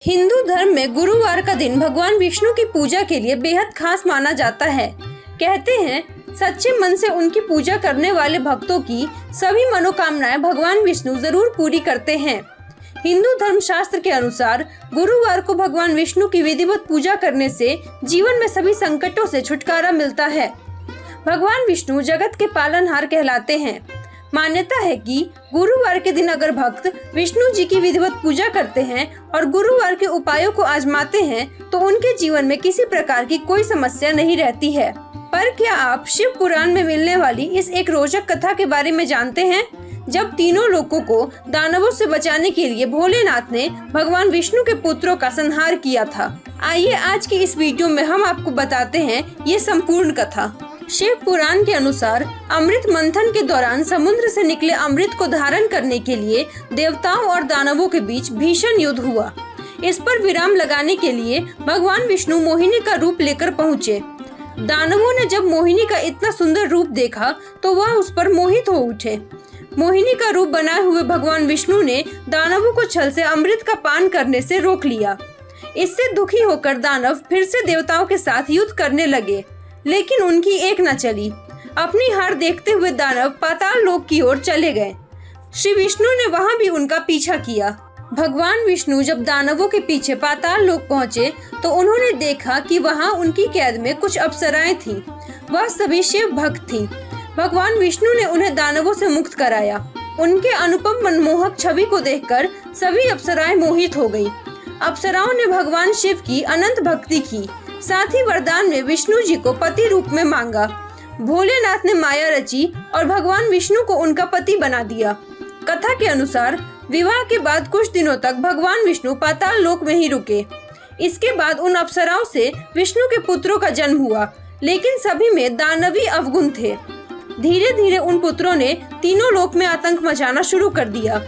हिंदू धर्म में गुरुवार का दिन भगवान विष्णु की पूजा के लिए बेहद खास माना जाता है। कहते हैं सच्चे मन से उनकी पूजा करने वाले भक्तों की सभी मनोकामनाएं भगवान विष्णु जरूर पूरी करते हैं। हिंदू धर्म शास्त्र के अनुसार गुरुवार को भगवान विष्णु की विधिवत पूजा करने से जीवन में सभी संकटों से छुटकारा मिलता है। भगवान विष्णु जगत के पालनहार कहलाते हैं। मान्यता है कि गुरुवार के दिन अगर भक्त विष्णु जी की विधिवत पूजा करते हैं और गुरुवार के उपायों को आजमाते हैं तो उनके जीवन में किसी प्रकार की कोई समस्या नहीं रहती है। पर क्या आप शिव पुराण में मिलने वाली इस एक रोचक कथा के बारे में जानते हैं, जब तीनों लोगों को दानवों से बचाने के लिए भोलेनाथ ने भगवान विष्णु के पुत्रों का संहार किया था। आइए आज की इस वीडियो में हम आपको बताते हैं ये संपूर्ण कथा। शिव पुराण के अनुसार अमृत मंथन के दौरान समुद्र से निकले अमृत को धारण करने के लिए देवताओं और दानवों के बीच भीषण युद्ध हुआ। इस पर विराम लगाने के लिए भगवान विष्णु मोहिनी का रूप लेकर पहुँचे। दानवों ने जब मोहिनी का इतना सुंदर रूप देखा तो वह उस पर मोहित हो उठे। मोहिनी का रूप बनाए हुए भगवान विष्णु ने दानवों को छल से अमृत का पान करने से रोक लिया। इससे दुखी होकर दानव फिर से देवताओं के साथ युद्ध करने लगे, लेकिन उनकी एक न चली। अपनी हार देखते हुए दानव पाताल लोक की ओर चले गए। श्री विष्णु ने वहां भी उनका पीछा किया। भगवान विष्णु जब दानवों के पीछे पाताल लोक पहुंचे तो उन्होंने देखा कि वहां उनकी कैद में कुछ अप्सराएं थीं। वह सभी शिव भक्त थीं। भगवान विष्णु ने उन्हें दानवों से मुक्त कराया। उनके अनुपम मनमोहक छवि को देखकर सभी अप्सराएं मोहित हो गईं। अप्सराओं ने भगवान शिव की अनंत भक्ति की, साथ ही वरदान में विष्णु जी को पति रूप में मांगा। भोलेनाथ ने माया रची और भगवान विष्णु को उनका पति बना दिया। कथा के अनुसार विवाह के बाद कुछ दिनों तक भगवान विष्णु पाताल लोक में ही रुके। इसके बाद उन अप्सराओं से विष्णु के पुत्रों का जन्म हुआ, लेकिन सभी में दानवी अवगुण थे। धीरे धीरे उन पुत्रों ने तीनों लोक में आतंक मचाना शुरू कर दिया।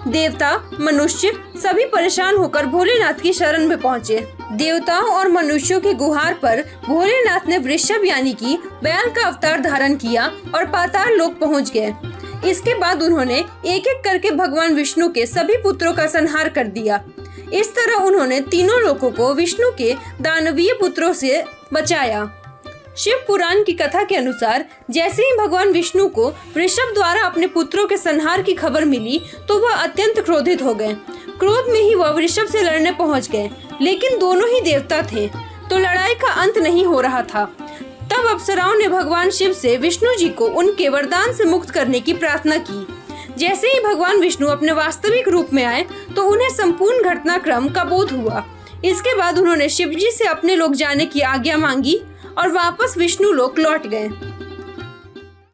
देवता मनुष्य सभी परेशान होकर भोलेनाथ की शरण में पहुँचे। देवताओं और मनुष्यों की गुहार पर भोलेनाथ ने वृषभ यानी कि बैल का अवतार धारण किया और पाताल लोक पहुँच गए। इसके बाद उन्होंने एक एक करके भगवान विष्णु के सभी पुत्रों का संहार कर दिया। इस तरह उन्होंने तीनों लोकों को विष्णु के दानवीय पुत्रों से बचाया। शिव पुराण की कथा के अनुसार जैसे ही भगवान विष्णु को वृषभ द्वारा अपने पुत्रों के संहार की खबर मिली तो वह अत्यंत क्रोधित हो गए। क्रोध में ही वह वृषभ से लड़ने पहुंच गए, लेकिन दोनों ही देवता थे तो लड़ाई का अंत नहीं हो रहा था। तब अप्सराओं ने भगवान शिव से विष्णु जी को उनके वरदान से मुक्त करने की प्रार्थना की। जैसे ही भगवान विष्णु अपने वास्तविक रूप में आए तो उन्हें संपूर्ण घटनाक्रम का बोध हुआ। इसके बाद उन्होंने शिव जी से अपने लोक जाने की आज्ञा मांगी और वापस विष्णु लोक लौट गए।